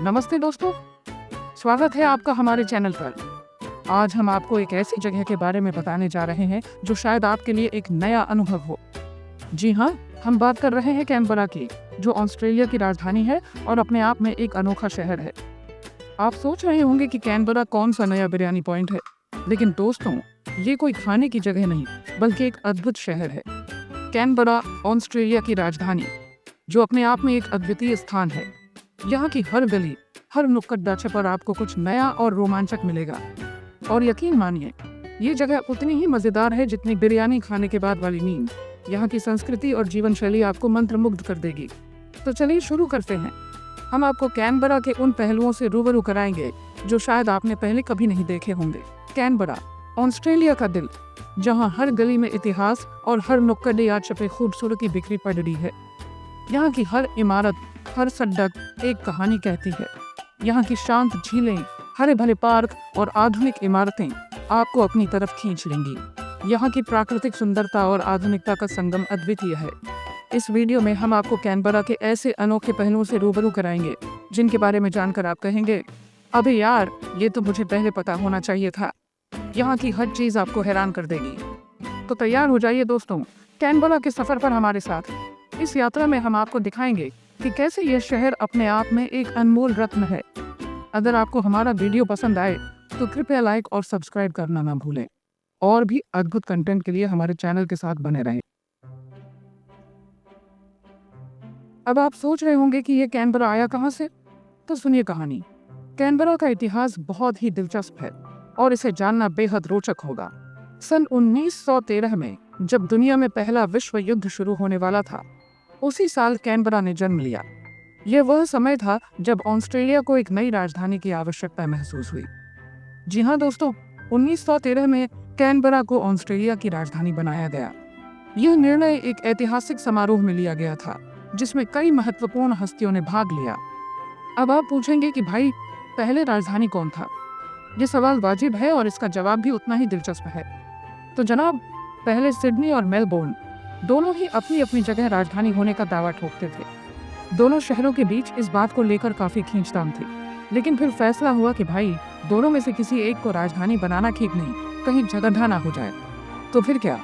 नमस्ते दोस्तों, स्वागत है आपका हमारे चैनल पर। आज हम आपको एक ऐसी जगह के बारे में बताने जा रहे हैं जो शायद आपके लिए एक नया अनुभव हो। जी हाँ, हम बात कर रहे हैं कैनबरा की, जो ऑस्ट्रेलिया की राजधानी है और अपने आप में एक अनोखा शहर है। आप सोच रहे होंगे कि कैनबरा कौन सा नया बिरयानी पॉइंट है, लेकिन दोस्तों, ये कोई खाने की जगह नहीं, बल्कि एक अद्भुत शहर है। कैनबरा ऑस्ट्रेलिया की राजधानी, जो अपने आप में एक अद्वितीय स्थान है। यहाँ की हर गली, हर नुक्कड़ दाचा पर आपको कुछ नया और रोमांचक मिलेगा। और यकीन मानिए, ये जगह उतनी ही मज़ेदार है जितनी बिरयानी खाने के बाद वाली नींद। यहाँ की संस्कृति और जीवन शैली आपको मंत्रमुग्ध कर देगी। तो चलिए शुरू करते हैं। हम आपको कैनबरा के उन पहलुओं से रूबरू कराएंगे जो शायद आपने पहले कभी नहीं देखे होंगे। कैनबरा, ऑस्ट्रेलिया का दिल, जहाँ हर गली में इतिहास और हर नुक्कड़ या छपे खूबसूरती बिखरी पड़ रही है। यहाँ की हर इमारत, हर सड़क एक कहानी कहती है। यहाँ की शांत झीलें, हरे भरे पार्क और आधुनिक इमारतें आपको अपनी तरफ खींच लेंगी। यहाँ की प्राकृतिक सुंदरता और आधुनिकता का संगम अद्वितीय है। इस वीडियो में हम आपको कैनबरा के ऐसे अनोखे पहलुओं से रूबरू कराएंगे जिनके बारे में जानकर आप कहेंगे, अबे यार, ये तो मुझे पहले पता होना चाहिए था। यहाँ की हर चीज़ आपको हैरान कर देगी। तो तैयार हो जाइए दोस्तों, कैनबरा के सफ़र पर हमारे साथ। इस यात्रा में हम आपको दिखाएंगे कि कैसे यह शहर अपने आप में एक अनमोल रत्न है। अगर आपको हमारा वीडियो पसंद आए तो कृपया लाइक और सब्सक्राइब करना ना भूलें। और भी अद्भुत कंटेंट के लिए हमारे चैनल के साथ बने रहें। अब आप सोच रहे होंगे कि यह कैनबरा आया कहाँ से? तो सुनिए कहानी। कैनबरा का इतिहास बहुत ही दिलचस्प है और इसे जानना बेहद रोचक होगा। सन 1913 में जब दुनिया में पहला विश्व युद्ध शुरू होने वाला था, उसी साल कैनबरा ने जन्म लिया। यह वह समय था जब ऑस्ट्रेलिया को एक नई राजधानी की आवश्यकता महसूस हुई। जी हाँ दोस्तों, 1913 में कैनबरा को ऑस्ट्रेलिया की राजधानी बनाया गया। यह निर्णय एक ऐतिहासिक समारोह में लिया गया था जिसमें कई महत्वपूर्ण हस्तियों ने भाग लिया। अब आप पूछेंगे कि भाई, पहले राजधानी कौन था? ये सवाल वाजिब है और इसका जवाब भी उतना ही दिलचस्प है। तो जनाब, पहले सिडनी और मेलबोर्न दोनों ही अपनी अपनी जगह राजधानी होने का दावा ठोकते थे। दोनों शहरों के बीच इस बात को लेकर काफी खींचतान थी, लेकिन फिर फैसला हुआ कि भाई, दोनों में से किसी एक को राजधानी बनाना ठीक नहीं, कहीं जगरधा ना हो जाए। तो फिर क्या,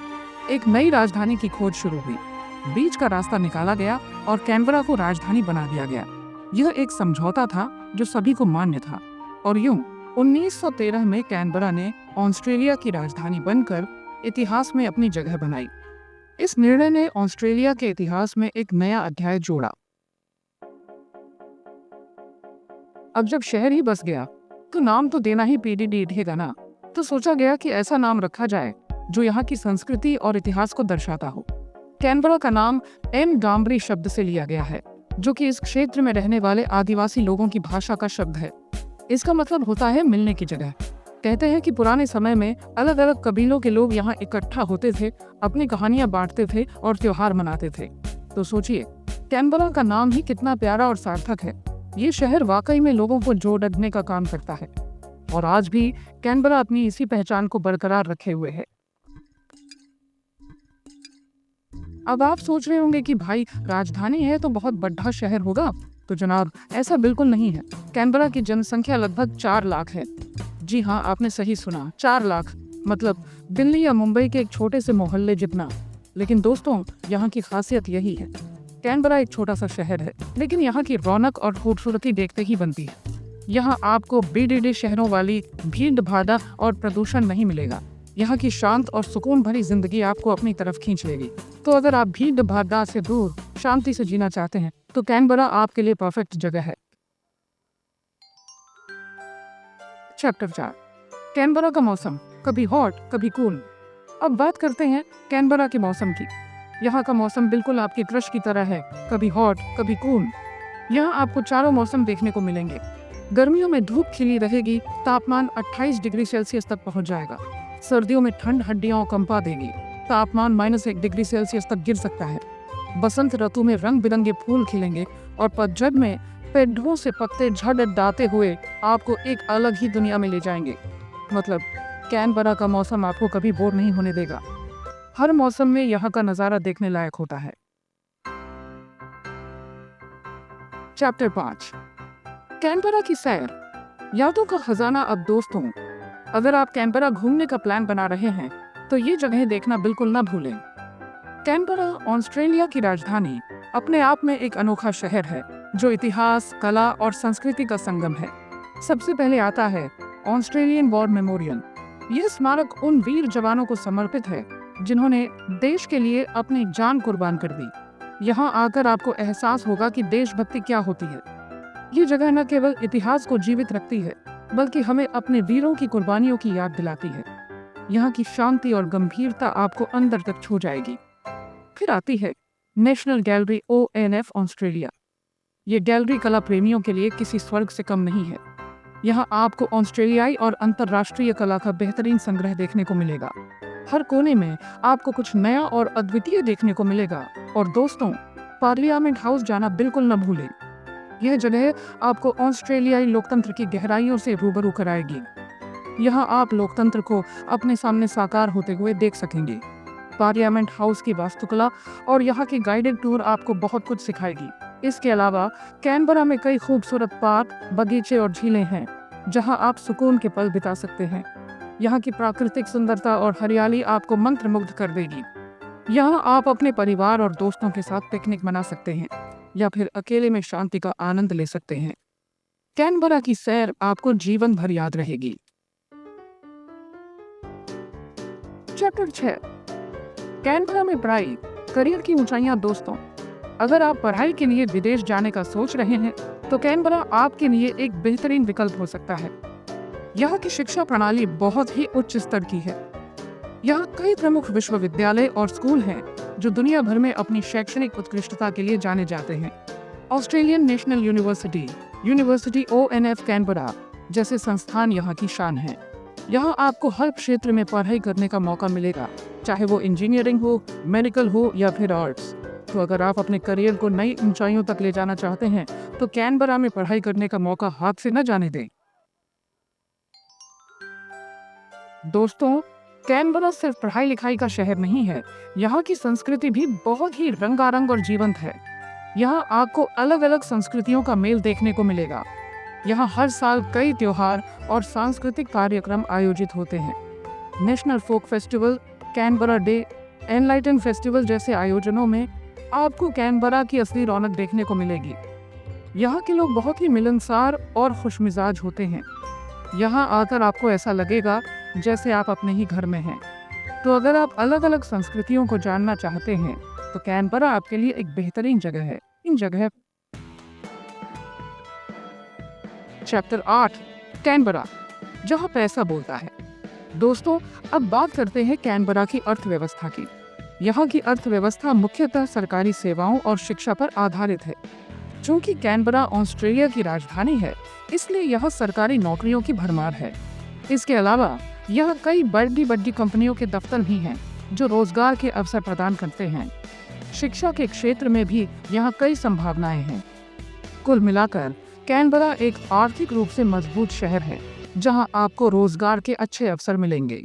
एक नई राजधानी की खोज शुरू हुई। बीच का रास्ता निकाला गया और कैनबरा को राजधानी बना दिया गया। यह एक समझौता था जो सभी को मान्य था और यूं 1913 में कैनबरा ने ऑस्ट्रेलिया की राजधानी बनकर इतिहास में अपनी जगह बनाई। इस निर्णय ने ऑस्ट्रेलिया के इतिहास में एक नया अध्याय जोड़ा। अब जब शहर ही बस गया तो नाम तो देना ही पीढ़ी रहेगा ना। तो सोचा गया कि ऐसा नाम रखा जाए जो यहाँ की संस्कृति और इतिहास को दर्शाता हो। कैनबरा का नाम एनगाम्बरी शब्द से लिया गया है, जो कि इस क्षेत्र में रहने वाले आदिवासी लोगों की भाषा का शब्द है। इसका मतलब होता है मिलने की जगह। कहते हैं कि पुराने समय में अलग अलग कबीलों के लोग यहाँ इकट्ठा होते थे, अपनी कहानियां बांटते थे और त्योहार मनाते थे। तो सोचिए, कैनबरा का नाम ही कितना प्यारा और सार्थक है। ये शहर वाकई में लोगों को जोड़ने का काम करता है और आज भी कैनबरा अपनी इसी पहचान को बरकरार रखे हुए है। अब आप सोच रहे होंगे कि भाई, राजधानी है तो बहुत बड़ा शहर होगा। तो जनाब, ऐसा बिल्कुल नहीं है। कैनबरा की जनसंख्या लगभग 4 लाख है। जी हाँ, आपने सही सुना, 4 लाख, मतलब दिल्ली या मुंबई के एक छोटे से मोहल्ले जितना। लेकिन दोस्तों, यहाँ की खासियत यही है, कैनबरा एक छोटा सा शहर है, लेकिन यहाँ की रौनक और खूबसूरती देखते ही बनती है। यहाँ आपको बड़े शहरों वाली भीड़ भाड़ और प्रदूषण नहीं मिलेगा। यहाँ की शांत और सुकून भरी जिंदगी आपको अपनी तरफ खींच लेगी। तो अगर आप भीड़ भाड़ से दूर शांति से जीना चाहते हैं तो कैनबरा आपके लिए परफेक्ट जगह है। चैप्टर 4, कैनबरा का मौसम, कभी हॉट कभी कूल। अब बात करते हैं कैनबरा के मौसम की। यहाँ का मौसम बिल्कुल आपकी क्रश की तरह है, कभी हॉट कभी कूल। यहाँ आपको चारों मौसम देखने को मिलेंगे। गर्मियों में धूप खिली रहेगी, तापमान 28 डिग्री सेल्सियस तक पहुँच जाएगा। सर्दियों में ठंड हड्डियां कंपा देगी, तापमान -1 डिग्री सेल्सियस तक गिर सकता है। बसंत ऋतु में रंग बिरंगे फूल खिलेंगे और पतझड़ में पेड़ों से पत्ते झड़ते हुए आपको एक अलग ही दुनिया में ले जाएंगे। मतलब कैनबरा का मौसम आपको कभी बोर नहीं होने देगा। हर मौसम में यहाँ का नज़ारा देखने लायक होता है। चैप्टर 5, कैनबरा की सैर, यादों का खजाना। अब दोस्तों, अगर आप कैनबरा घूमने का प्लान बना रहे हैं तो ये जगह देखना बिल्कुल ना भूलें। कैनबरा ऑस्ट्रेलिया की राजधानी अपने आप में एक अनोखा शहर है जो इतिहास, कला और संस्कृति का संगम है। सबसे पहले आता है ऑस्ट्रेलियन वॉर मेमोरियल। यह स्मारक उन वीर जवानों को समर्पित है जिन्होंने देश के लिए अपनी जान कुर्बान कर दी। यहाँ आकर आपको एहसास होगा कि देशभक्ति क्या होती है। ये जगह न केवल इतिहास को जीवित रखती है बल्कि हमें अपने वीरों की कुर्बानियों की याद दिलाती है। यहाँ की शांति और गंभीरता आपको अंदर तक छू जाएगी। फिर आती है नेशनल गैलरी ONF ऑस्ट्रेलिया। ये गैलरी कला प्रेमियों के लिए किसी स्वर्ग से कम नहीं है। यहाँ आपको ऑस्ट्रेलियाई और अंतर्राष्ट्रीय कला का बेहतरीन संग्रह देखने को मिलेगा। हर कोने में आपको कुछ नया और अद्वितीय देखने को मिलेगा। और दोस्तों, पार्लियामेंट हाउस जाना बिल्कुल न भूलें। यह जगह आपको ऑस्ट्रेलियाई लोकतंत्र की गहराइयों से रूबरू कराएगी। यहाँ आप लोकतंत्र को अपने सामने साकार होते हुए देख सकेंगे। पार्लियामेंट हाउस की वास्तुकला और यहाँ की गाइडेड टूर आपको बहुत कुछ सिखाएगी। इसके अलावा कैनबरा में कई खूबसूरत पार्क, बगीचे और झीलें हैं जहाँ आप सुकून के पल बिता सकते हैं। यहाँ की प्राकृतिक सुंदरता और हरियाली आपको मंत्रमुग्ध कर देगी। यहाँ आप अपने परिवार और दोस्तों के साथ पिकनिक मना सकते हैं या फिर अकेले में शांति का आनंद ले सकते हैं। कैनबरा की सैर आपको जीवन भर याद रहेगी। चैप्टर 6, कैनबरा में पढ़ाई, करियर की ऊंचाइयां। दोस्तों, अगर आप पढ़ाई के लिए विदेश जाने का सोच रहे हैं तो कैनबरा आपके लिए एक बेहतरीन विकल्प हो सकता है। यहाँ की शिक्षा प्रणाली बहुत ही उच्च स्तर की है। यहाँ कई प्रमुख विश्वविद्यालय और स्कूल हैं जो दुनिया भर में अपनी शैक्षणिक उत्कृष्टता के लिए जाने जाते हैं। Australian national university ONF Canberra जैसे संस्थान यहाँ की शान है। यहाँ आपको हर क्षेत्र में पढ़ाई करने का मौका मिलेगा, चाहे वो इंजीनियरिंग हो, मेडिकल हो या फिर आर्ट्स। तो अगर आप अपने करियर को नई ऊंचाइयों तक ले जाना चाहते हैं तो कैनबरा में पढ़ाई करने का मौका हाथ से न जाने दें। दोस्तों, कैनबरा सिर्फ पढ़ाई लिखाई का शहर नहीं है, यहाँ की संस्कृति भी बहुत ही रंगारंग और जीवंत है। यहाँ आपको अलग अलग संस्कृतियों का मेल देखने को मिलेगा। यहाँ हर साल कई त्योहार और सांस्कृतिक कार्यक्रम आयोजित होते हैं। National Folk Festival, Canberra Day, Enlighten Festival जैसे आयोजनों में आपको कैनबरा की असली रौनक देखने को मिलेगी। यहाँ के लोग बहुत ही मिलनसार और खुशमिजाज होते हैं। यहाँ आकर आपको ऐसा लगेगा जैसे आप अपने ही घर में हैं। तो अगर आप अलग अलग संस्कृतियों को जानना चाहते हैं तो कैनबरा आपके लिए एक बेहतरीन जगह है। इन जगह चैप्टर 8, कैनबरा, जहाँ पैसा बोलता है। दोस्तों, अब बात करते हैं कैनबरा की अर्थव्यवस्था की। यहाँ की अर्थव्यवस्था मुख्यतः सरकारी सेवाओं और शिक्षा पर आधारित है। चूंकि कैनबरा ऑस्ट्रेलिया की राजधानी है, इसलिए यहाँ सरकारी नौकरियों की भरमार है। इसके अलावा यहाँ कई बड़ी कंपनियों के दफ्तर भी हैं जो रोजगार के अवसर प्रदान करते हैं। शिक्षा के क्षेत्र में भी यहाँ कई संभावनाएं हैं। कुल मिलाकर कैनबरा एक आर्थिक रूप से मजबूत शहर है जहाँ आपको रोजगार के अच्छे अवसर मिलेंगे।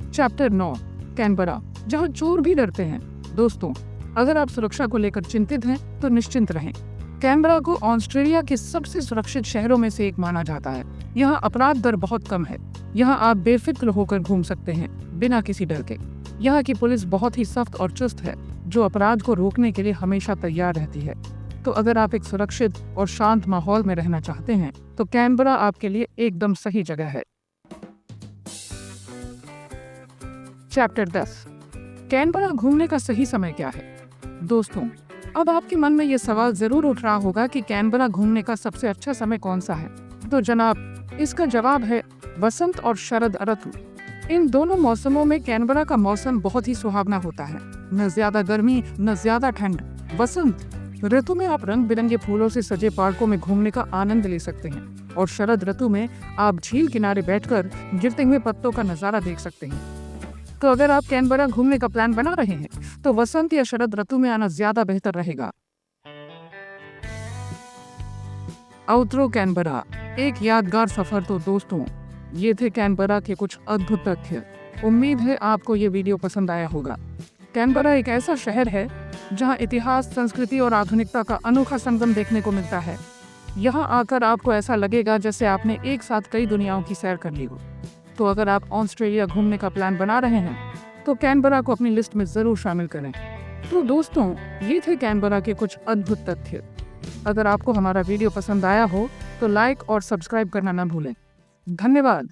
चैप्टर 9, कैनबरा, जहाँ चोर भी डरते हैं। दोस्तों, अगर आप सुरक्षा को लेकर चिंतित हैं तो निश्चिंत रहें। कैनबरा को ऑस्ट्रेलिया के सबसे सुरक्षित शहरों में से एक माना जाता है। यहाँ अपराध दर बहुत कम है। यहाँ आप बेफिक्र होकर घूम सकते हैं बिना किसी डर के। यहाँ की पुलिस बहुत ही सख्त और चुस्त है जो अपराध को रोकने के लिए हमेशा तैयार रहती है। तो अगर आप एक सुरक्षित और शांत माहौल में रहना चाहते हैं तो कैनबरा आपके लिए एकदम सही जगह है। चैप्टर 10, कैनबरा घूमने का सही समय क्या है। दोस्तों, अब आपके मन में ये सवाल जरूर उठ रहा होगा कि कैनबरा घूमने का सबसे अच्छा समय कौन सा है। तो जनाब, इसका जवाब है वसंत और शरद ऋतु। इन दोनों मौसमों में कैनबरा का मौसम बहुत ही सुहावना होता है। न ज्यादा गर्मी न ज्यादा ठंड। वसंत ऋतु में आप रंग बिरंगे फूलों से सजे पार्कों में घूमने का आनंद ले सकते हैं और शरद ऋतु में आप झील किनारे बैठकर गिरते हुए पत्तों का नजारा देख सकते हैं। तो अगर आप कैनबरा घूमने का प्लान बना रहे हैं तो वसंत या शरद ऋतु में आना ज्यादा बेहतर रहेगा। आउटरो कैनबरा, एक यादगार सफर। तो दोस्तों, ये थे कैनबरा के कुछ अद्भुत तथ्य। उम्मीद है आपको ये वीडियो पसंद आया होगा। कैनबरा एक ऐसा शहर है जहां इतिहास, संस्कृति और आधुनिकता का अनोखा संगम देखने को मिलता है। यहाँ आकर आपको ऐसा लगेगा जैसे आपने एक साथ कई दुनियाओं की सैर कर ली हो। तो अगर आप ऑस्ट्रेलिया घूमने का प्लान बना रहे हैं तो कैनबरा को अपनी लिस्ट में ज़रूर शामिल करें। तो दोस्तों, ये थे कैनबरा के कुछ अद्भुत तथ्य। अगर आपको हमारा वीडियो पसंद आया हो तो लाइक और सब्सक्राइब करना ना भूलें। धन्यवाद।